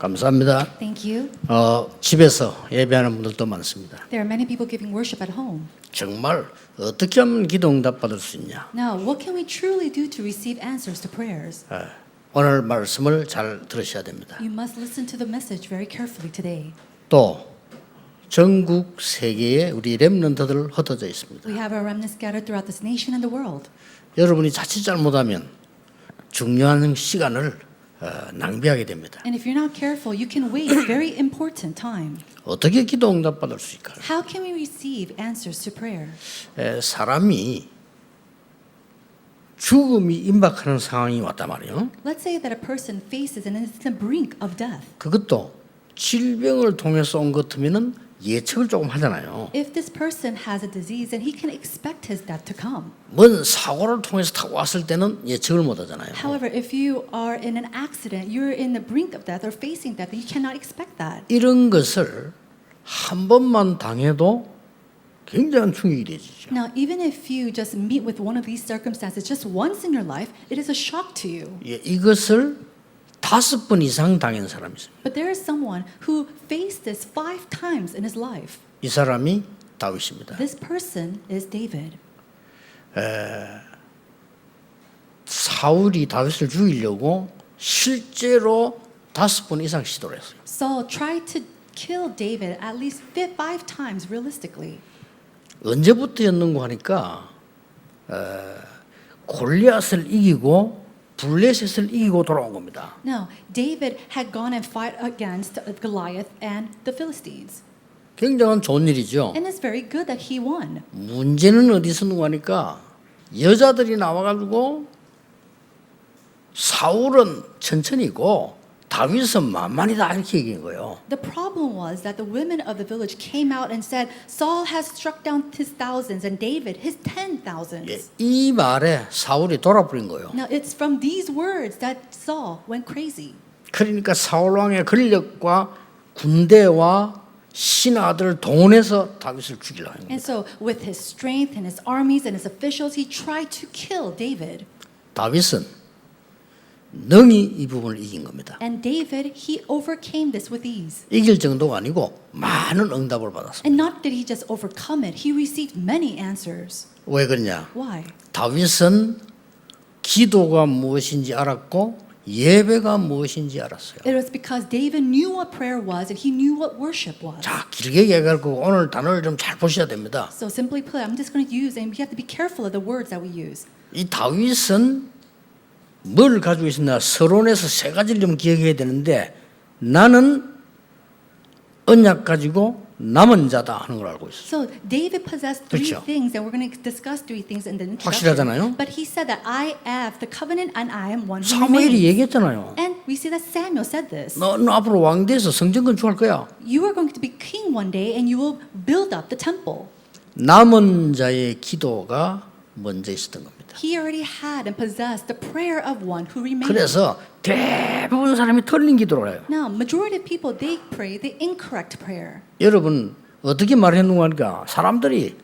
감사합니다. Thank you. 집에서 예배하는 분들도 많습니다. There are many people giving worship at home. 정말 어떻게 하면 기도 응답 받을 수 있냐? Now, what can we truly do to receive answers to prayers? 오늘 말씀을 잘 들으셔야 됩니다. You must listen to the message very carefully today. 또 전국 세계에 우리 렘넌트들 흩어져 있습니다. We have our remnants scattered throughout this nation and the world. 여러분이 자칫 잘못하면 중요한 시간을 낭비하게 됩니다. And if you're not careful, you can waste very important time. 어떻게 기도 응답 받을 수 있을까요? How can we receive answers to prayer? 사람이 죽음이 임박하는 상황이 왔단 말이에요. Let's say that a person faces and is in the brink of death. 그것도 질병을 통해서 온 것 같으면은 예측을 조금 하잖아요. If this person has a disease, then he can expect his death to come. 뭔 사고를 통해서 타고 왔을 때는 예측을 못 하잖아요. However, if you are in an accident, you're in the brink of death or facing death, you cannot expect that. 이런 것을 한 번만 당해도 굉장한 충격이 되죠. Now, even if you just meet with one of these circumstances just once in your life, it is a shock to you. 이것을 5번 이상 당한 사람이 있습니다. But there is someone who faced this 5 times in his life. 이 사람이 다윗입니다. This person is David. 사울이 다윗을 죽이려고 실제로 5번 이상 시도를 했어요. Saul tried to kill David at least 5 times realistically. 언제부터였는고 하니까 골리앗을 이기고 블레셋을 이기고 돌아온 겁니다. Now, David had gone and fought against Goliath and the Philistines. 굉장한 좋은 일이죠. And it's very good that he won. 문제는 어디서 있는고 하니까 여자들이 나와가지고 사울은 천천히고 다윗은 만만이다 이렇게 얘기한 거예요. The problem was that the women of the village came out and said, Saul has struck down his thousands and David his 10,000s. 이 말에 사울이 돌아버린 거예요. Now, it's from these words that Saul went crazy. 그러니까 사울 왕의 권력과 군대와 신하들을 동원해서 다윗을 죽이려고 합니다. And so, with his strength and his armies and his officials, he tried to kill David. 다윗은 능히 이 부분을 이긴 겁니다. And David, he overcame this with ease. 이길 정도가 아니고 많은 응답을 받았습니다. And not did he just overcome it, he received many answers. 왜 그러냐? Why? 다윗은 기도가 무엇인지 알았고 예배가 무엇인지 알았어요. It was because David knew what prayer was and he knew what worship was. 자, 길게 얘기할 거고 오늘 단어를 좀 잘 보셔야 됩니다. So simply put, I'm just going to use, and we have to be careful of the words that we use. 이 다윗은 뭘 가지고 있었나? 서론에서 3가지를 좀 기억해야 되는데 나는 언약 가지고 남은 자다 하는 걸 알고 있어요. So David possessed 3 그렇죠. things, and we're going to discuss 3 things in the introduction. 확실하잖아요. But he said that I have the covenant and I am one who 사무엘이 remains. 얘기했잖아요. And we see that Samuel said this. 너 앞으로 왕돼서 성전 건축할 거야. You are going to be king one day and you will build up the temple. 남은 자의 기도가 먼저 있었던 겁니다. He already had and possessed the prayer of one who remains. 그래서 대부분 사람이 틀린 기도를 해요. Now, majority of people, they pray the incorrect prayer. 여러분 어떻게 말했는가 하니까 사람들이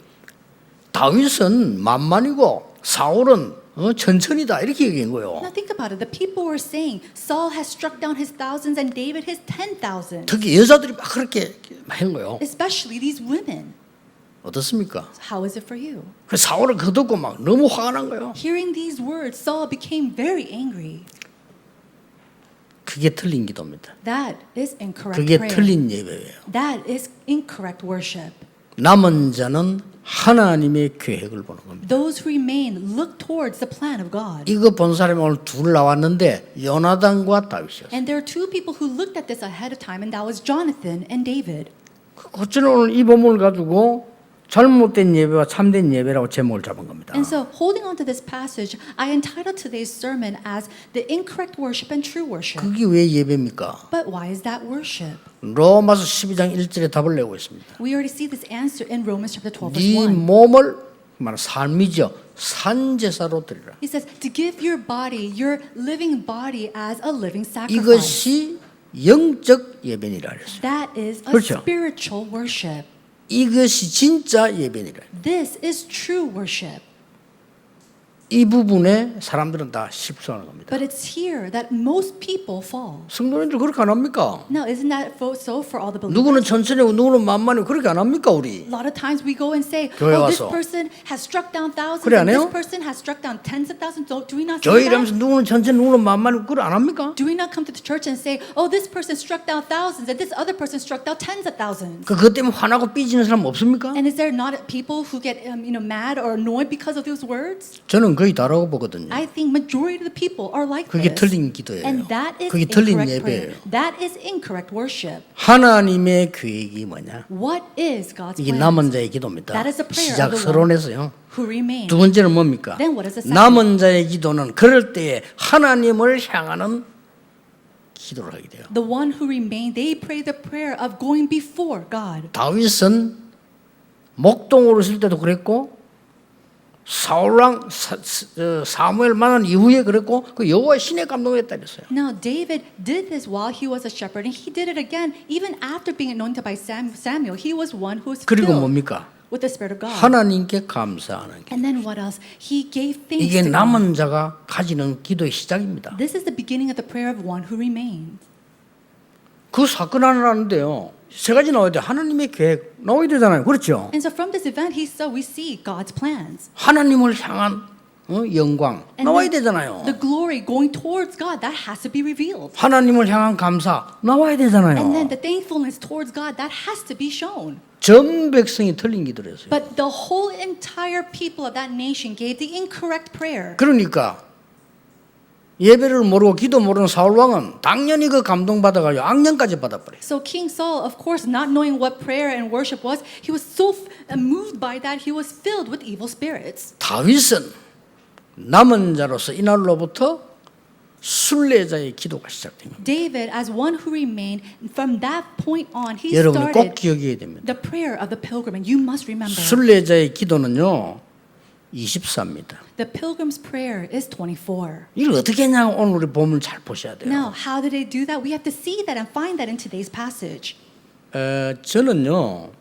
다윗은 만만이고 사울은 천천히다 이렇게 얘기한 거예요. Now think about it. The people were saying Saul has struck down his thousands and David his 10,000. 특히 여자들이 막 그렇게 한 거예요. Especially these women. 어떻습니까? How is it for you? 그 사울은 그거 듣고 막 너무 화가 난 거예요. Hearing these words, Saul became very angry. 그게 틀린 기도입니다. That is incorrect 그게 prayer. 틀린 예배예요. That is incorrect worship. 남은 자는 하나님의 계획을 보는 겁니다. Those who remain look towards the plan of God. 이거 본 사람이 오늘 둘 나왔는데 요나단과 다윗이었어요. And there are 2 people who looked at this ahead of time, and that was Jonathan and David. 어쩌면 오늘 이 본문을 가지고 잘못된 예배와 참된 예배라고 제목을 잡은 겁니다. And so, holding on to this passage, I entitled today's sermon as The Incorrect Worship and True Worship. 그게 왜 예배입니까? But why is that worship? 로마서 12장 1절에 답을 내고 있습니다. We already see this answer in Romans chapter 12, verse 네 1. 몸을 말 삶이죠. 산제사로 드리라. He says, to give your body, your living body as a living sacrifice. 이것이 영적 예배니라 그랬어요. That is a 그렇죠. spiritual worship. 이것이 진짜 예배니라. This is true worship. 이 부분에 사람들은 다 실수하는 겁니다. But it's here that most people fall. 성도님들 그렇게 안 합니까? Now, isn't that so for all the believers? 누구는 천천히고 누구는 만만히고 그렇게 안 합니까 우리? A lot of times we go and say, 교회 oh, this 와서. person has struck down thousands, 그래 안 and this 해요? person has struck down tens of thousands. Do we not say 교회 that? 이러면서 누구는 천천히 누구는 만만히고 그걸 안 합니까? Do we not come to the church and say, oh, this person struck down thousands, and this other person struck down tens of thousands? 그것 때문에 화나고 삐지는 사람 없습니까? And is there not people who get mad or annoyed because of those words? 저는 거의 다라고 보거든요. I think majority of the people are like 그게 this. 틀린 기도예요. And that is 그게 틀린 incorrect prayer. 예배예요. That is incorrect worship. 하나님의 계획이 뭐냐? What is God's 이게 plan? 남은 자의 기도입니다. That is the prayer 시작 of the 서론에서요. Who remain? 두 번째는 뭡니까? Then what is the second? 남은 자의 기도는 그럴 때에 하나님을 향하는 기도를 하게 돼요. The one who remain, they pray the prayer of going before God. 다윗은 목동으로 있을 때도 그랬고 사울왕 사무엘 만난 이후에 그랬고 그 여호와의 신의 감동했다 그랬어요. Now David did this while he was a shepherd, and he did it again even after being anointed by Samuel. He was one who was 그리고 filled 뭡니까? with the Spirit of God. 하나님께 감사하는 게 And then what else? He gave thanks 이게 to God. 남은 자가 가지는 기도의 시작입니다. This is the beginning of the prayer of one who remains. 그 사건 하나 하는데요. 세 가지 나와야 돼. 하나님의 계획 나와야 되잖아요. 그렇죠? And so from this event, we see God's plans. 하나님을 향한 영광 And 나와야 then 되잖아요. the glory going towards God, that has to be revealed. 하나님을 향한 감사 나와야 And then 되잖아요. the thankfulness towards God, that has to be shown. 전 백성이 틀린 기도를 했어요. But the whole entire people of that nation gave the incorrect prayer. 그러니까 예배를 모르고 기도 모르는 사울 왕은 당연히 그 감동 받아가지고 악령까지 받아버려요. So King Saul, of course, not knowing what prayer and worship was, he was so moved by that, he was filled with evil spirits. 다윗은 남은 자로서 이날로부터 순례자의 기도가 시작된 겁니다. David, as one who remained, from that point on, he 여러분이 꼭 started 기억해야 됩니다. the prayer of the pilgrim, and you must remember. 순례자의 기도는요 24입니다. The pilgrim's prayer is 24. 이걸 어떻게 했냐 오늘 우리 본문 잘 보셔야 돼요. Now, how did they do that? We have to see that and find that in today's passage. 저는요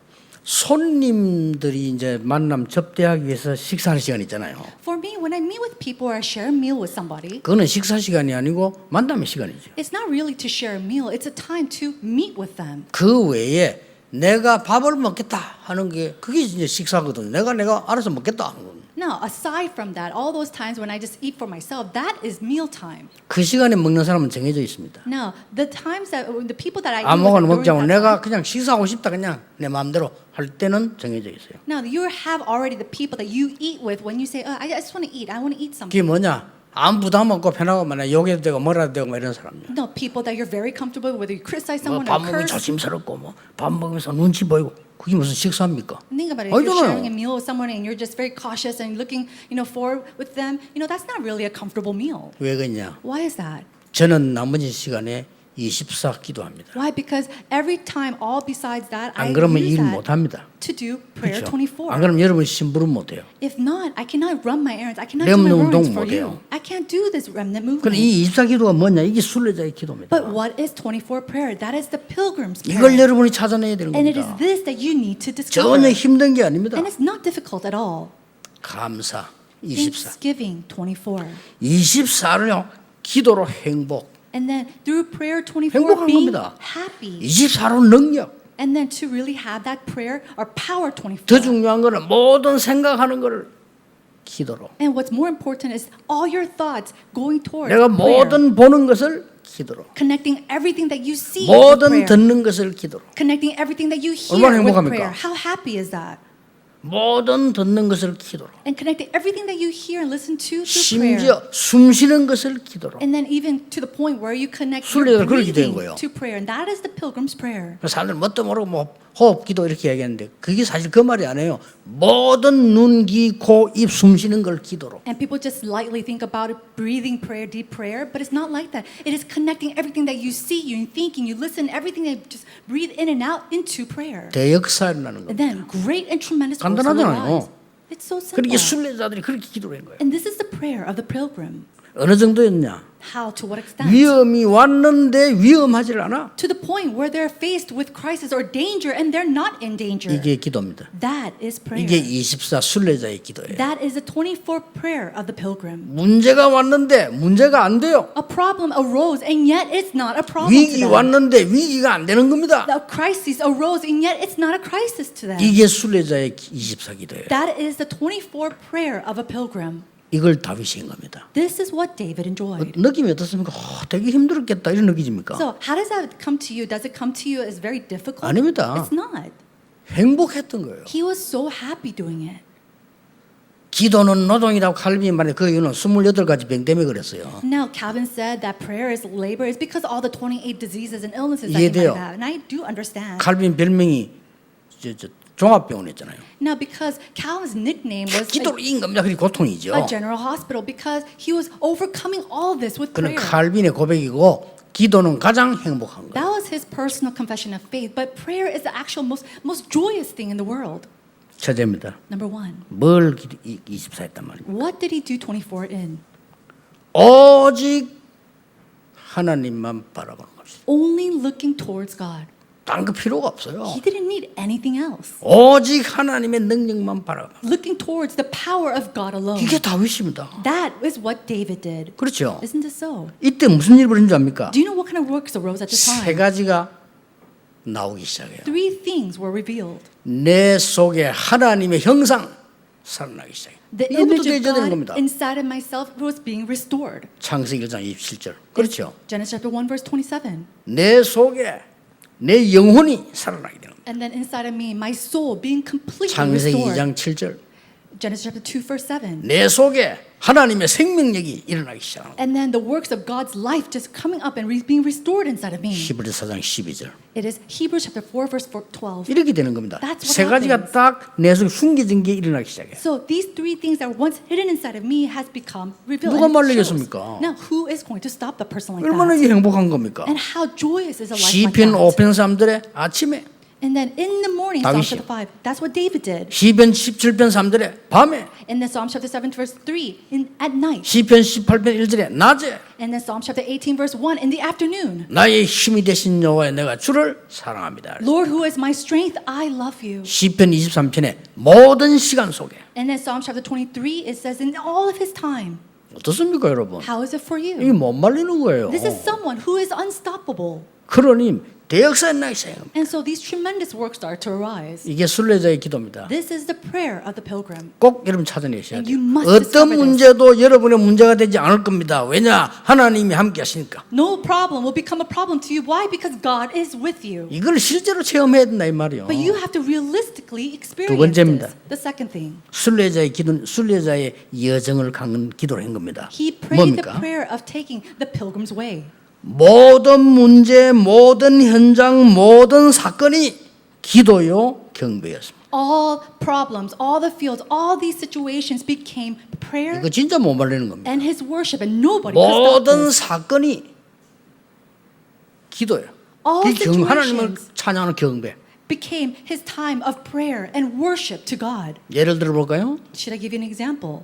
손님들이 이제 만남 접대하기 위해서 식사하는 시간 있잖아요. For me, when I meet with people or I share a meal with somebody, 그거는 식사 시간이 아니고 만남의 시간이죠. it's not really to share a meal, it's a time to meet with them. 그 외에 내가 밥을 먹겠다 하는 게 그게 이제 식사거든요. 내가 알아서 먹겠다 하는 거예요. Now, aside from that, all those times when I just eat for myself, that is meal time. 그 시간에 먹는 사람은 정해져 있습니다. Now, the times that the people that I eat 아무거나 with 먹자고 during that 내가 time, 그냥 식사하고 싶다 그냥 내 마음대로 할 때는 정해져 있어요. now you have already the people that you eat with when you say, I just want to eat, I want to eat something. 그게 뭐냐? 아무 부담 없고 편하고 만약 욕해도 되고 뭐라도 되고 뭐 이런 사람이요. No, people that you're very comfortable with, whether you criticize 뭐 someone 밥 or 먹으면 curse. 조심스럽고 뭐 밥 먹으면서 눈치 보이고 그게 무슨 식사입니까? Think about it. If you're 아니잖아요. sharing a meal with someone and you're just very cautious and looking, forward with them, that's not really a comfortable meal. 왜 그러냐? Why is that? 저는 나머지 시간에 24 기도합니다. Why? Because every time, all besides that, I 안 그러면 use 일 that 못합니다. to do prayer 그렇죠? 24. 안 그러면 여러분 심부름 못해요. If not, I cannot run my errands. I cannot do my 렘넌트 errands 운동 for 못해요. you. I can't do this remnant 그럼 movement. 이 24 기도가 뭐냐? 이게 순례자의 기도입니다. But what is 24 prayer? That is the pilgrim's 이걸 prayer. 여러분이 찾아내야 되는 And it is 겁니다. this that you need to discover. 전혀 힘든 게 아닙니다. And it's not difficult at all. 감사 24. Thanksgiving 24. 24를요 기도로 행복. And then through prayer 24, 행복한 being 겁니다. happy. 24로 능력. And then to really have that prayer or power 24. 더 중요한 거는 모든 생각하는 거를 기도로. And what's more important is all your thoughts going towards 내가 prayer. 모든 보는 것을 기도로. Connecting everything that you see with 모든 prayer. 듣는 것을 기도로. Connecting everything that you 얼마나 hear with 행복합니까? prayer. How happy is that? 모든 듣는 것을 기도로. And connecting everything that you hear and listen to through prayer. 심지어 숨 쉬는 것을 기도로. And then even to the point where you connect your 순례자는 그렇게 된 breathing 거예요. to prayer. And that is the pilgrim's prayer. 사람들 뭣도 모르고 뭐 호흡 기도 이렇게 얘기하는데 그게 사실 그 말이 아니에요. 모든 눈, 귀, 코, 입 숨 쉬는 걸 기도로. And people just lightly think about it, breathing prayer, deep prayer, but it's not like that. It is connecting everything that you see, you thinking, you listen, everything that you just breathe in and out into prayer. 대역사 일어나는 And 겁니다. then great and tremendous works in our 간단하잖아요. lives. It's so simple. 그렇게 순례자들이 그렇게 기도를 한 거예요. And this is the prayer of the pilgrim. 어느 정도였냐? How? To what extent? 위험이 왔는데 위험하질 않아. To the point where they're faced with crisis or danger and they're not in danger. 이게 기도입니다. That is prayer. 이게 24 순례자의 기도예요. That is the 24 prayer of the pilgrim. 문제가 왔는데 문제가 안 돼요. A problem arose and yet it's not a problem to 위기 them. 왔는데 위기가 안 되는 겁니다. The crisis arose and yet it's not a crisis to them. 이게 순례자의 24 기도예요. That is the 24 prayer of a pilgrim. 이걸 다윗이 한 겁니다. This is what David enjoyed. 느낌이 어떻습니까? 되게 힘들었겠다 이런 느낌입니까? So how does that come to you? Does it come to you as very difficult? 아닙니다. It's not. 행복했던 거예요. He was so happy doing it. 기도는 노동이라고 칼빈이 말해 그 이유는 28가지 병 때문에 그랬어요. Now Calvin said that prayer is labor is because all the 28 diseases and illnesses that he 이해돼요. might have. And I do understand. 칼빈 별명이 종합병원이었잖아요. Now because Calvin's nickname was 기도로 이긴 겁니다. 그게 고통이죠. a general hospital because he was overcoming all this with 그는 prayer. 칼빈의 고백이고 기도는 가장 행복한 거예요. That was his personal confession of faith. But prayer is the actual most joyous thing in the world. 첫째입니다. Number one, 뭘 24 했단 말이에요. what did he do 24 in? 오직 하나님만 바라보는 것이죠. Only looking towards God. 다른 거 필요가 없어요. He didn't need anything else. 오직 하나님의 능력만 바라봐. Looking towards the power of God alone. 이게 다윗입니다. That is what David did. 그렇죠. Isn't it so? 이때 무슨 일이 벌어진 줄 압니까? Do you know what kind of works arose at this 세 time? 가지가 나오기 시작해요. Three things were revealed. 내 속에 하나님의 형상 살아나기 시작해요. The 이거부터 image of 되어야 되는 God 겁니다. inside of myself was being restored. 창세기 1장 27절. 그렇죠. Genesis chapter 1 verse 27. 내 속에 내 영혼이 살아나게 되는 겁니다. And then inside of me, my soul being completely 창세기 restored. 2장 7절. Genesis chapter 2 verse 7. 내 속에 하나님의 생명력이 일어나기 시작합니다. And then the works of God's life just coming up and being restored inside of me. 히브리서 4장 12절. It is Hebrews chapter 4 verse 12. 이렇게 되는 겁니다. That's what 세 가지가 happens. 딱 내 속에 숨겨진 게 일어나기 시작해요. So these three things that were once hidden inside of me has become revealed. 누가 and it shows. 말리겠습니까? Now who is going to stop the person like 얼마나 that? 이게 행복한 겁니까? And how joyous is a life like 시편 that? 5편 3절에 아침에, And then in the morning, Psalm 다윗이요. chapter 5, that's what David did. 시편 17편 3절에 밤에, And then Psalm chapter 7 verse 3 at night. 시편 18편 1절에 낮에 And then Psalm chapter 18 verse 1 in the afternoon. 나의 힘이 되신 여호와여 내가 주를 사랑합니다. Lord, who is my strength, I love you. 시편 23편에 모든 시간 속에 And then Psalm chapter 23, it says, in all of his time. 어떻습니까 여러분? How is it for 이게 you? 못 말리는 거예요. This is someone who is unstoppable. 그러니 대역사의 나기 시작합니다. And so these tremendous works start to arise. 이게 순례자의 기도입니다. This is the prayer of the pilgrim. 꼭 여러분 찾아내셔야 And 돼요. you must 어떤 discover this. 문제도 여러분의 문제가 되지 않을 겁니다. 왜냐? 하나님이 함께 하시니까. No problem will become a problem to you. Why? Because God is with you. 이걸 실제로 체험해야 된다 이 말이요. But you have to realistically experience 번째입니다. this. The second thing. 순례자의 기도는 순례자의 여정을 강한 기도를 한 겁니다. He prayed the 뭡니까? prayer of taking the pilgrim's way. 모든 문제, 모든 현장, 모든 사건이 기도요 경배였습니다. All problems, all the fields, all these situations became prayer 이거 진짜 못 말리는 겁니다. and his worship, and nobody could stop 모든 this. 사건이 기도예요. All 하나님을 situations 찬양하는 경배. became his time of prayer and worship to God. 예를 들어 볼까요? Should I give you an example?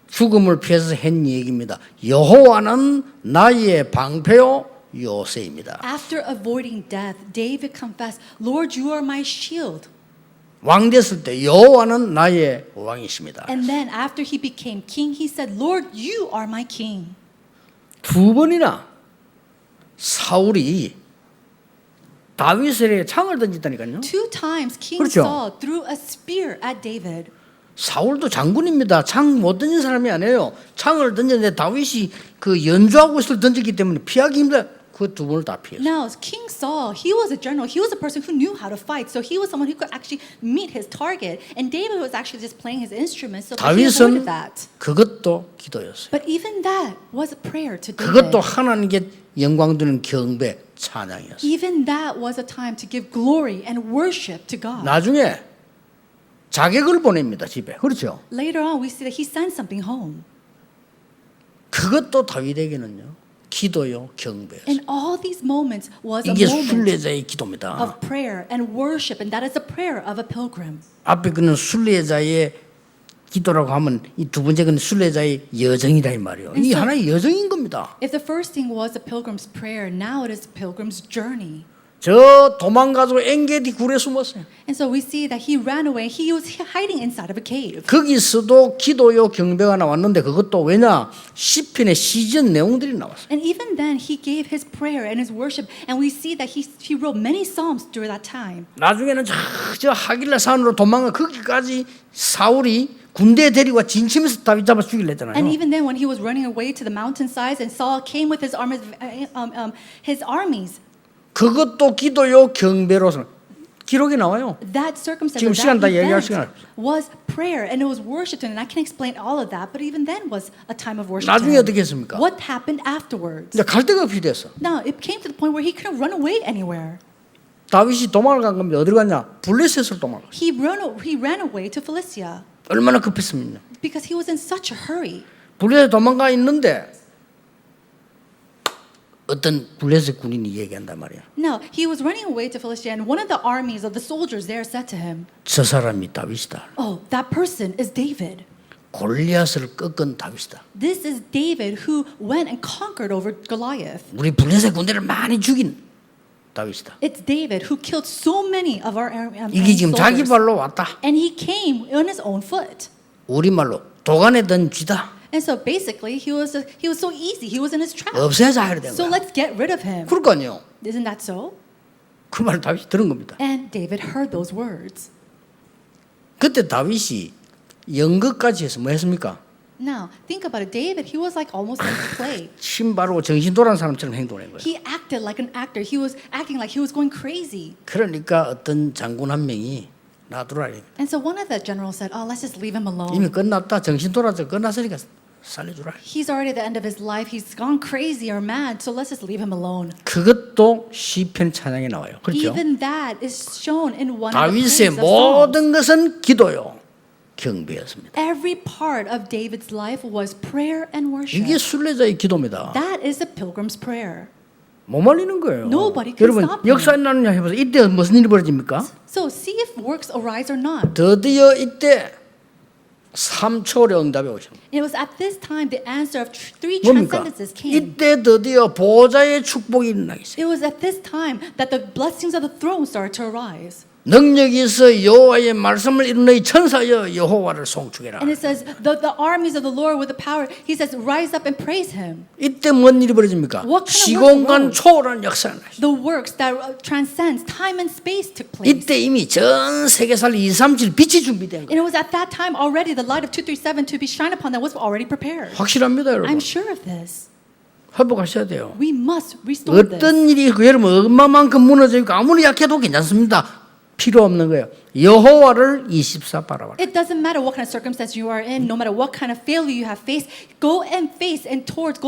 죽음을 피해서 한 얘기입니다. 여호와는 나의 방패요 요새입니다. After avoiding death, David confessed, Lord, you are my shield. 왕 됐을 때 여호와는 나의 왕이십니다. And then after he became king, he said, Lord, you are my king. 두 번이나 사울이 다윗에게 창을 던졌다니까요. Two times King 그렇죠. Saul threw a spear at David. 사울도 장군입니다. 창 못 던진 사람이 아니에요. 창을 던졌는데 다윗이 그 연주하고 있을 던졌기 때문에 피하기 힘들어. 그 두 번을 다 피했어요. Now, King Saul, he was a general. He was a person who knew how to fight. So he was someone who could actually meet his target. And David was actually just playing his instrument. So he 다윗은 avoided that. 그것도 기도였어요. But even that was a prayer to 그것도 David. 하나님께 영광 드리는 경배 찬양이었어요. Even that was a time to give glory and worship to God. 나중에 자객을 보냅니다. 집에. 그렇죠? Later on, we see that he sent something home. 그것도 다윗에게는요. 기도요 경배였어요. And all these moments was a 이게 moment 순례자의 기도입니다. of prayer and worship. And that is the prayer of a pilgrim. 앞에 그는 순례자의 기도라고 하면 이 두 번째는 순례자의 여정이다 이 말이에요. 이 하나의 여정인 겁니다. If the first thing was the pilgrim's prayer, now it is the pilgrim's journey. 저 도망가서 엔게디 굴에 숨었어요. And so we see that he ran away. He was hiding inside of a cave. 거기서도 기도요 경배가 나왔는데 그것도 왜냐 시편의 시전 내용들이 나왔어요. And even then, he gave his prayer and his worship. And we see that he wrote many psalms during that time. 나중에는 저 하길라 산으로 도망가 거기까지 사울이 군대 데리고 와 진침에서 다윗 잡아 죽이려 했잖아요. And even then, when he was running away to the mountainsides, and Saul came with his armies. 그것도 기도요 경배로서 기록이 나와요. That circumstance, 지금 that 시간 다 얘기할 event 시간 was prayer, and it was worship. And I can explain all of that, but even then was a time of worship. 나중에 to him. 어떻게 했습니까? What happened afterwards? 이제 갈 데가 없이 됐어. Now it came to the point where he couldn't run away anywhere. 다윗이 도망을 간 겁니다. 어디로 갔냐? 블레셋으로 도망을 갔어요. He ran away to Philistia 얼마나 급했습니까? because he was in such a hurry. 블레셋 도망가 있는데 어떤 블레셋 군인이 얘기한단 말이야. No, he was running away to Philistia, and one of the armies of the soldiers there said to him, 저 사람이 다윗이다. "Oh, that person is David. 골리앗을 꺾은 다윗이다. This is David who went and conquered over Goliath. 우리 블레셋 군대를 많이 죽인 다윗이다. It's David who killed so many of our 이게 지금 자기 soldiers. 발로 왔다. And he came on his own foot." 우리 말로 도간에 든 쥐다. And so basically, he was so easy. He was in his trap. 없애자 해야 된 So 거야. let's get rid of him. 그러니까요. Isn't that so? 그 말을 다윗이 들은 겁니다. And David heard those words. 그때 다윗이 연극까지 해서 뭐 했습니까? Now, think about it. David, he was like almost like a play. 침 바르고 정신 돌아온 사람처럼 행동한 거예요. He acted like an actor. He was acting like he was going crazy. 그러니까 어떤 장군 한 명이 놔두라. And so one of the generals said, "Oh, let's just leave him alone. 이미 끝났다. 정신 돌아서 끝났으니까 살려주라. He's already at the end of his life. He's gone crazy or mad. So let's just leave him alone." 그것도 시편 찬양에 나와요. 그렇죠? Even that is shown in one of the 다윗의 praises of Psalms. 모든 것은 기도요 경배였습니다. Every part of David's life was prayer and worship. 이게 순례자의 기도입니다. That is a pilgrim's prayer. 못 말리는 거예요. Nobody can 여러분 stop him. 역사 나누냐 해보세요. 이때 무슨 일이 벌어집니까? So see if works arise or not. 드디어 이때 3초의 응답이 오십니다. It was at this time the answer of three 뭡니까? transcendences came. 이때 드디어 보좌의 축복이 일어나기 시작해요. It was at this time that the blessings of the throne started to arise. 능력이 있어 여호와의 말씀을 이루는 천사여 여호와를 송축해라. And it says, the armies of the Lord with the power, he says, rise up and praise him. 이때 뭔 일이 벌어집니까? What kind of 시공간 works 초월한 역사가 나요. The works that transcends time and space took place. 이때 이미 전 세계살 237 빛이 준비된 And it 거예요. was at that time already the light of 237 to be shined upon that was already prepared. 확실합니다, 여러분. I'm sure of this. 회복하셔야 돼요. We must restore this. 어떤 일이 여러분 얼마만큼 무너지니까 아무리 약해도 괜찮습니다. 필요 없는 거예요. 여호와를 24 바라봐라. It doesn't matter what kind of circumstance you are in, no matter what kind of failure you have faced, go towards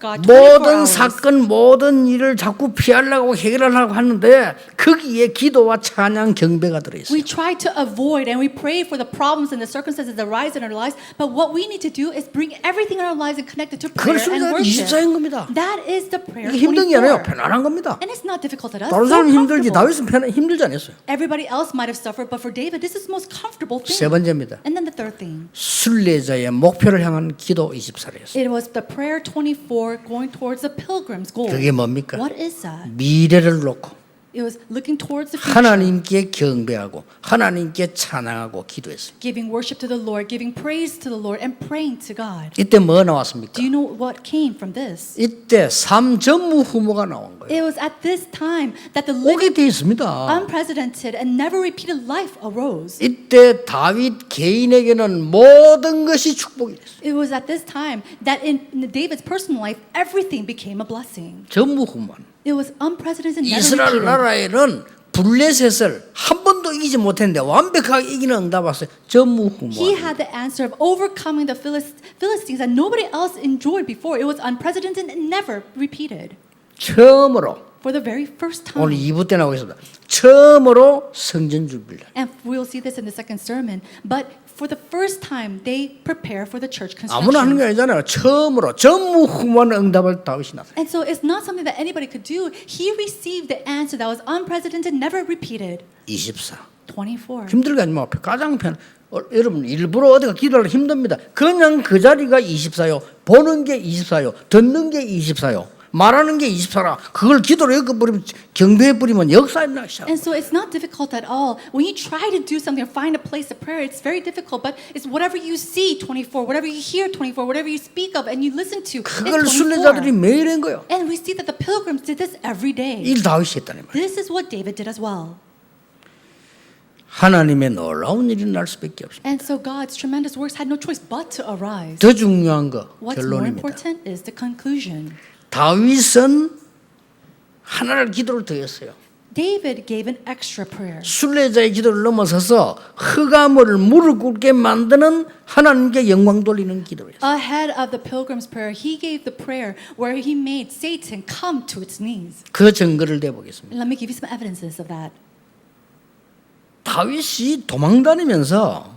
God 24 모든 hours. 사건, 모든 일을 자꾸 피하려고 해결하려고 하는데 거기에 기도와 찬양, 경배가 들어있어요. We try to avoid and we pray for the problems and the circumstances that arise in our lives, but what we need to do is bring everything in our lives and connect it to prayer 그걸 and 순례자는 worship. 24인 겁니다. That is the prayer 이게 힘든 게 아니에요. 24. 편안한 겁니다. And it's not difficult at us. 다른 So 사람 힘들지 comfortable. 다윗은 힘들지 않았어요. Everybody else might have suffered, but for David, this is the most comfortable thing. 세 번째입니다. And then the third thing, 순례자의 목표를 향한 기도 24였어요. it was the prayer 24 going towards the pilgrim's goal. 그게 뭡니까? What is that? 미래를 놓고 It was looking towards the future, 하나님께 경배하고 하나님께 찬양하고 기도했어요. giving worship to the Lord, giving praise to the Lord, and praying to God. 이때 뭐 나왔습니까? Do you know what came from this? 이때 삼전무후무가 나온 거예요. It was at this time that the 오게 living, 돼 있습니다. unprecedented, and never repeated life arose. 이때 다윗 개인에게는 모든 것이 축복이 됐어요. It was at this time that in David's personal life, everything became a blessing. 전무후무만. It was unprecedented, never 이스라엘 repeated. 나라에는 블레셋을 한 번도 이기지 못했는데 완벽하게 이기는 응답 왔어요. He 전무후무. had the answer of overcoming the Philistines that nobody else enjoyed before. It was unprecedented and never repeated. 처음으로 For the very first 오늘 time. 2부 때 나오겠습니다. 처음으로 성전 준비를. And we'll see this in the second sermon. But for the first time, they prepare for the church 아무나 하는 게 construction. 아니잖아요. 처음으로 전무후무한 응답을 다윗이 났어요. And so it's not something that anybody could do. He received the answer that was unprecedented, never repeated. 24. 24. 힘들게 하지 마. 가장 여러분 일부러 어디가 기도하려 힘듭니다. 그냥 그 자리가 24요. 보는 게 24요. 듣는 게 24요. 말하는 게 24라. 그걸 기도로 엮어버리면 경배해버리면 역사에 나 시작. And so it's not difficult at all. When you try to do something or find a place of prayer, it's very difficult. But it's whatever you see, 24, whatever you hear, 24, whatever you speak of and you listen to, 그걸 it's 순례자들이 24. 매일 한 거예요. And we see that the pilgrims did this every day. 이 다윗이 했다는 말이에요. This is what David did as well. 하나님의 놀라운 일이 날 수밖에 없습니다. And so God's tremendous works had no choice but to arise. 더 중요한 거 What's more 결론입니다. important is the conclusion. 다윗은 하나를 기도를 더했어요. David gave an extra prayer. 순례자의 기도를 넘어서서 흑암을 무릎 꿇게 만드는 하나님께 영광 돌리는 기도를 했어요. Ahead of the pilgrim's prayer, he gave the prayer where he made Satan come to its knees. 그 증거를 대보겠습니다. Let me give you some evidences of that. 다윗이 도망다니면서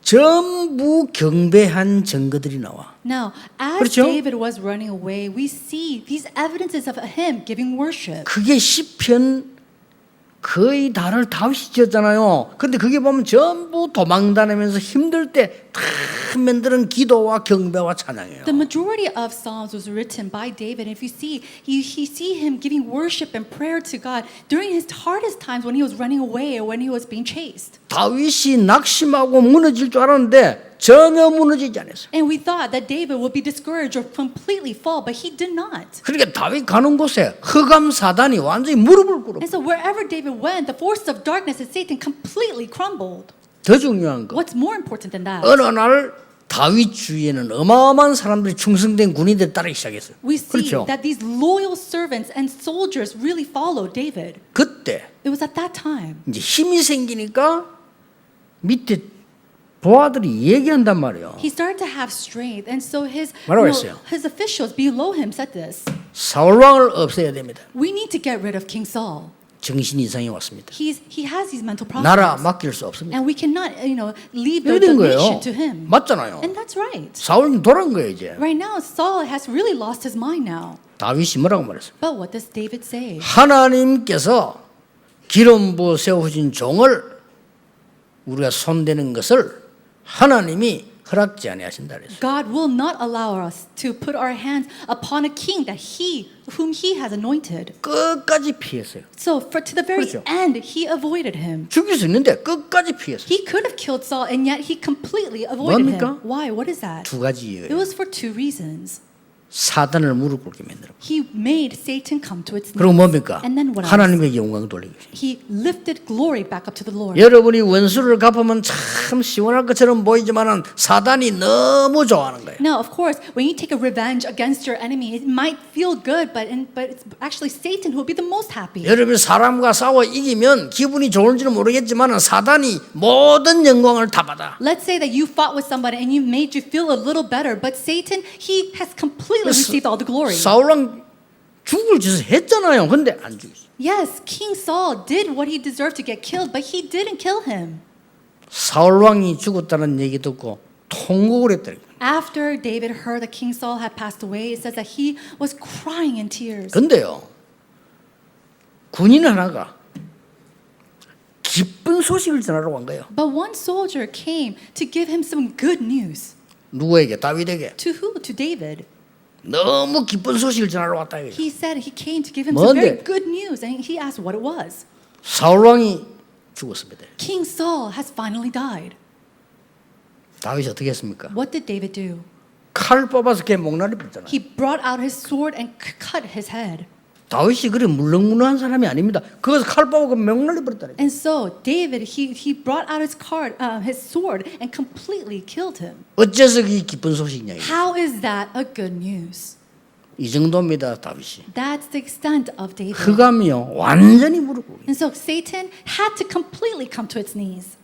전부 경배한 증거들이 나와. Now, as 그렇죠? David was running away, we see these evidences of him giving worship. 그게 시편 거의 다를 다윗이 지었잖아요. 그런데 그게 보면 전부 도망다니면서 힘들 때 다 만드는 기도와 경배와 찬양이에요. The majority of Psalms was written by David. If you see, you see him giving worship and prayer to God during his hardest times when he was running away or when he was being chased. 다윗이 낙심하고 무너질 줄 알았는데 전혀 무너지지 않았어요. And we thought that David would be discouraged or completely fall, but he did not. 그러니까 다윗 가는 곳에 흑암 사단이 완전히 무릎을 꿇어. And so wherever David went, the forces of darkness and Satan completely crumbled. 더 중요한 거. What's more important than that? 어느 날 다윗 주위에는 어마어마한 사람들이 충성된 군인들이 따르기 시작했어요. We see 그렇죠. that these loyal servants and soldiers really followed David. 그때 It was at that time. 이제 힘이 생기니까 밑에 보아들이 얘기한단 말이에요. He started to have strength, and so 뭐라고 했어요? his officials below him said this: 사울 왕을 없애야 됩니다. "We need to get rid of King Saul. 정신 이상이 왔습니다. He has these mental 나라 problems, 맡길 수 없습니다. and we cannot, leave the 이런 nation 거예요. to him." 맞잖아요. And that's right. 사울은 돌아온 거예요 이제. Right now, Saul has really lost his mind now. 다윗이 뭐라고 말했어요? But what does David say? 하나님께서 기름 부어 세우신 종을 우리가 손대는 것을 하나님이 허락지 아니하신다 그랬어요. God will not allow us to put our hands upon a king whom He has anointed. 끝까지 피했어요. So, to the very 그렇죠. end, He avoided him. 죽일 수 있는데 끝까지 피했어요. He could have killed Saul, and yet He completely avoided 뭡니까? him. Why? What is that? 두 가지 It 이유예요. was for two reasons. 사단을 무릎 꿇게 만들고 He made Satan come to its 그리고 knees. 뭡니까? And then what else? 하나님의 영광 돌리기. He lifted glory back up to the Lord. 여러분이 원수를 갚으면 참 시원할 것처럼 보이지만은 사단이 너무 좋아하는 거예요. Now, of course, when you take a revenge against your enemy, it might feel good, but it's actually Satan who will be the most happy. 여러분이 사람과 싸워 이기면 기분이 좋을지는 모르겠지만은 사단이 모든 영광을 다 받아. Let's say that you fought with somebody and you made you feel a little better, but Satan, he has completely received all the glory. 사울왕 죽을 짓을 했잖아요. 근데 안 죽였어. Yes, King Saul did what he deserved to get killed, but he didn't kill him. 사울왕이 죽었다는 얘기 듣고 통곡을 했다. After David heard that King Saul had passed away, it says that he was crying in tears. 근데요, 군인 하나가 기쁜 소식을 전하러 간 거예요. But one soldier came to give him some good news. 누구에게? 다윗에게. To who? To David. 너무 기쁜 소식을 전하러 왔다. He said he came to give him some 뭔데? very good news, and he asked what it was. 사울왕이 죽었습니다. King Saul has finally died. 다윗이 어떻게 했습니까? What did David do? 칼 뽑아서 걔 목나리 뺐잖아요. He brought out his sword and cut his head. 다윗이 그리 물렁물렁한 사람이 아닙니다. 그것을 칼 뽑아서 목나리 버렸다니까. And so David, he brought out his sword and completely killed him. 어째서 그게 기쁜 소식이냐? How is that a good news? 이 정도입니다, 다윗이. That's the extent of David. 흑암이요, 완전히 무릎 꿇고. And so Satan had to completely come to its knees.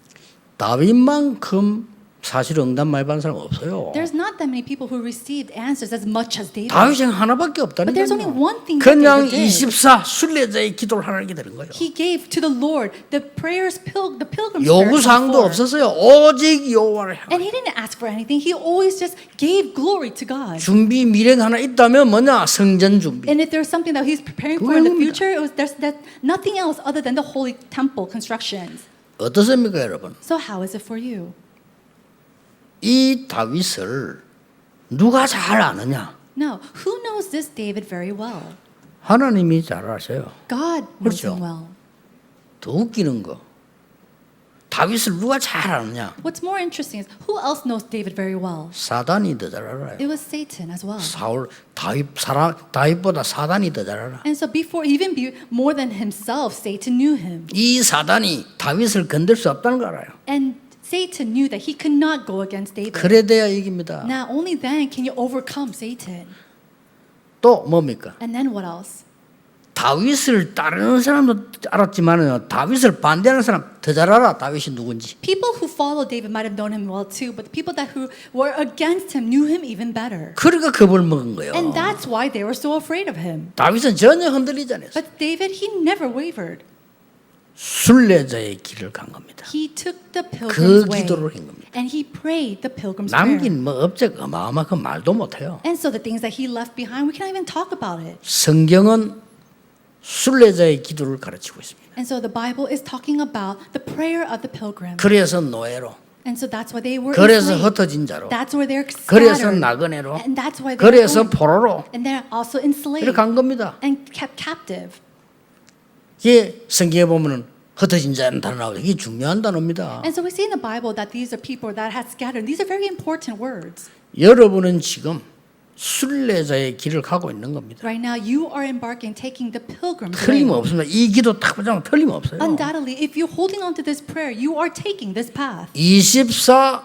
다윗만큼 사실 응답 많이 받은 사람 없어요. There's not that many people who received answers as much as David. 다윗은 하나밖에 없다는 But there's only 거예요. one thing that 그냥 David did. 24 순례자의 기도를 하나님께 드린 거예요. He gave to the Lord the prayers, the pilgrim's prayers. 요구사항도 before. 없었어요. 오직 여호와를 향하여. And he didn't ask for anything. He always just gave glory to God. 준비 미래가 하나 있다면 뭐냐? 성전 준비. And if there's something that he's preparing for in the 그겁니다. future, there's nothing else other than the holy temple constructions. 어떻습니까, 여러분? So how is it for you? 이 다윗을 누가 잘 아느냐? No, who knows this David very well? 하나님이 잘 아셔요. God knows 그렇죠. him well. 더 웃기는 거. 다윗을 누가 잘 아느냐? What's more interesting is who else knows David very well? 사단이 더 잘 알아요. It was Satan as well. 다윗보다 사단이 더 잘 알아. And so more than himself, Satan knew him. 이 사단이 다윗을 건들 수 없다는 걸 알아요. And Satan knew that he could not go against David. 그래 돼야 이깁니다. Now, only then can you overcome Satan. 또 뭡니까? And then what else? 다윗을 따르는 사람도 알았지만은 다윗을 반대하는 사람 더 잘 알아. 다윗이 누군지. People who follow David might have known him well too, but the people who were against him knew him even better. 그러니까 겁을 먹은 거예요. And that's why they were so afraid of him. 다윗은 전혀 흔들리지 않았어요. But David, he never wavered. 순례자의 길을 간 겁니다. He took the 그 pilgrim's way. 기도를 한 겁니다. And he prayed the pilgrim's prayer. 남긴 뭐 업적 어마어마한 말도 못해요. And so the things that he left behind, we can't even talk about it. 성경은 순례자의 기도를 가르치고 있습니다. And so the Bible is talking about the prayer of the pilgrim. 그래서 노예로, And so that's why they were 그래서 enslaved. 흩어진 자로, That's why they're 그래서 scattered. 나그네로, And that's why they're 그래서 going. 포로로 And they're also enslaved 이렇게 간 겁니다. and kept captive. 이게 성경에 보면은 흩어진 자는 단어 나오죠. 이게 중요한 단어입니다. And so we see in the Bible that these are people that had scattered. These are very important words. 여러분은 지금 순례자의 길을 가고 있는 겁니다. Right now, you are embarking, taking the pilgrim's way. 틀림없습니다. 이 기도 딱 보자면 틀림없어요. Undoubtedly, if you're holding on to this prayer, you are taking this path 24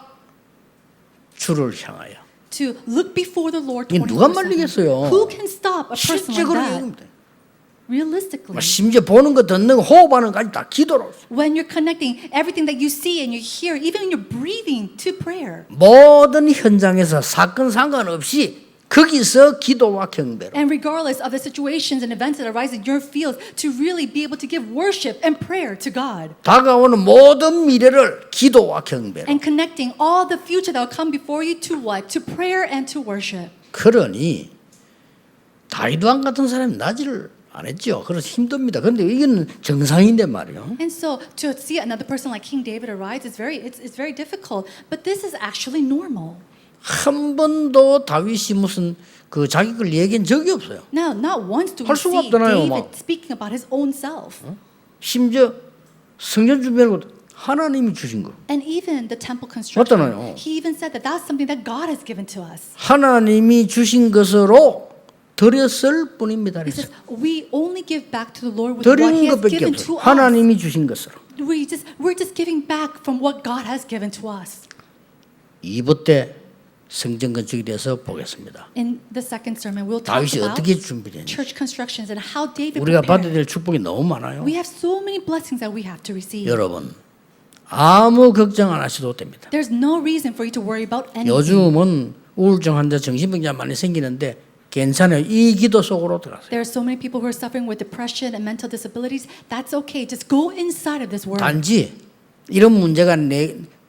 주를 향하여. to look before the Lord 이게 누가 24/7. 말리겠어요? Who can stop a person 실제로 like that? 얘기합니다. Realistically, 심지어 보는 거 듣는 거 호흡하는 것까지 다 기도로. when you're connecting everything that you see and you hear, even when you're breathing to prayer, 모든 현장에서 사건 상관없이 거기서 기도와 경배로. and regardless of the situations and events that arise in your fields, to really be able to give worship and prayer to God, 다가오는 모든 미래를 기도와 경배로. and connecting all the future that will come before you to what? To prayer and to worship. 그러니 다윗 왕 같은 사람이 나지를 안 했죠. 그래서 힘듭니다. 그런데 이건 정상인데 말이요. And so to see another person like King David arise is it's very difficult, but this is actually normal. 한 번도 다윗이 무슨 그 자기 걸 얘기한 적이 없어요. Now, not once do we 할 수가 see 없잖아요, David 막. speaking about his own self. 심지어 성전 준비하는 것도 하나님이 주신 거. And even the temple construction, 맞잖아요. he even said that that's something that God has given to us. 하나님이 주신 것으로 드렸을 뿐입니다. He 그래서 says, we only give back to the Lord with what 드린 he has 것밖에 given 없어요. to us. 하나님이 주신 것으로. We're just giving back from what God has given to us. 2부 때 성전 건축에 대해서 보겠습니다. In the second sermon, we'll talk 다윗이 about 어떻게 준비됐는지. church constructions and how David 우리가 받아야 prepared. 될 축복이 너무 많아요. We have so many blessings that we have to receive. 여러분 아무 걱정 안 하셔도 됩니다. There's no reason for you to worry about anything. 요즘은 우울증 환자, 정신병자 많이 생기는데 괜찮아요. 이 기도 속으로 들어가세요. There are so many people who are suffering with depression and mental disabilities. That's okay. Just go inside of this word. 단지 이런 문제가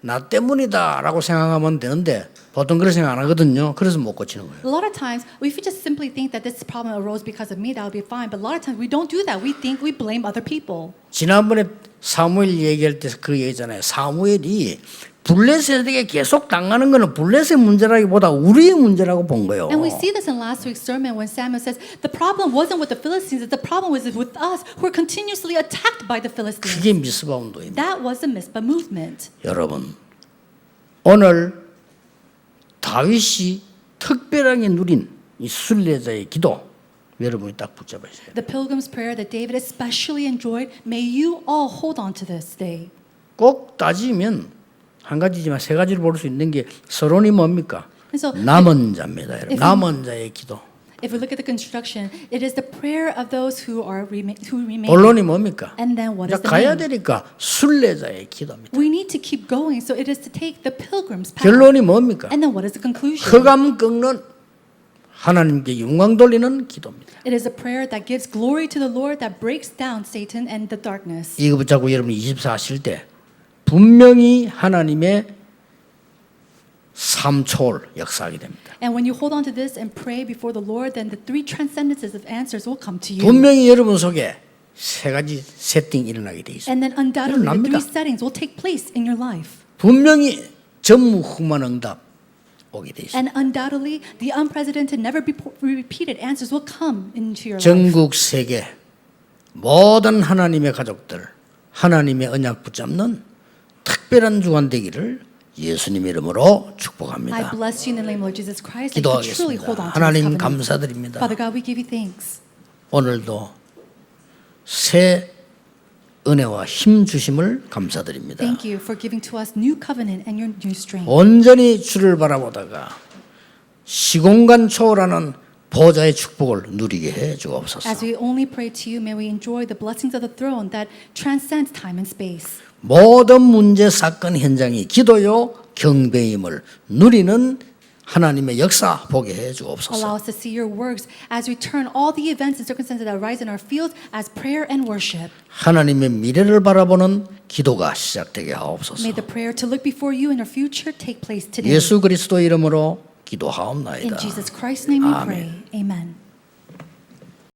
나 때문이다라고 생각하면 되는데 보통 그렇게 생각 안 하거든요. 그래서 못 고치는 거예요. A lot of times, if we just simply think that this problem arose because of me, that would be fine. But a lot of times, we don't do that. We think we blame other people. 지난번에 사무엘 얘기할 때 그 얘기잖아요. 사무엘이 블레셋에게 계속 당하는 거는 블레셋 문제라기보다 우리의 문제라고 본 거예요. And we see this in last week's sermon when Samuel says the problem wasn't with the Philistines, the problem was with us who are continuously attacked by the Philistines. 그게 미스바 운동입니다. That was the Mizpah movement. 여러분 오늘 다윗이 특별하게 누린 이 순례자의 기도 여러분이 딱 붙잡으셔야 돼요. The pilgrim's prayer that David especially enjoyed, may you all hold on to this day. 꼭 따지면 한 가지지만 세 가지를 볼 수 있는 게 서론이 뭡니까? And so, 남은 자입니다. 여러분. if- 남은 자의 기도. if we look at the construction, it is the prayer of those who remain. 본론이 뭡니까? And then what 이제 is the 가야 name? 되니까 순례자의 기도입니다. We need to keep going, so it is to take the pilgrim's path. 결론이 뭡니까? And then what is the conclusion? 흑암 꺾는 하나님께 영광 돌리는 기도입니다. It is a prayer that gives glory to the Lord, that breaks down Satan and the darkness. 이거 붙잡고 여러분 24 하실 때 분명히 하나님의 삼초를 역사하게 됩니다. And when you hold on to this and pray before the Lord, then the three transcendences of answers will come to you. 분명히 여러분 속에 세 가지 세팅이 일어나게 돼 있습니다. And then undoubtedly, the 일어납니다. three settings will take place in your life. 분명히 전무후무한 응답 오게 돼 있습니다. And undoubtedly, the unprecedented, never be repeated answers will come into your life. 전국 세계 모든 하나님의 가족들 하나님의 언약 붙잡는 특별한 주간 되기를 예수님 이름으로 I 축복합니다. bless you in the name of Jesus Christ. That you truly hold 기도하겠습니다. on to this 하나님 covenant. 감사드립니다. Father God, we give you thanks. 오늘도 새 은혜와 힘 주심을 감사드립니다. Thank you for giving to us new covenant and your new strength. 온전히 주를 바라보다가 시공간 초월하는 보좌의 축복을 누리게 해 주옵소서. As we only pray to you, may we enjoy the blessings of the throne that transcends time and space. 모든 문제 사건 현장이 기도요 경배임을 누리는 하나님의 역사 보게 해 주옵소서. Allow us to see your works as we turn all the events and circumstances that arise in our fields as prayer and worship. 하나님의 미래를 바라보는 기도가 시작되게 하옵소서. May the prayer to look before you in our future take place today. 예수 그리스도 이름으로 In 기도하옵나이다. Jesus Christ's name we 아멘. pray. Amen.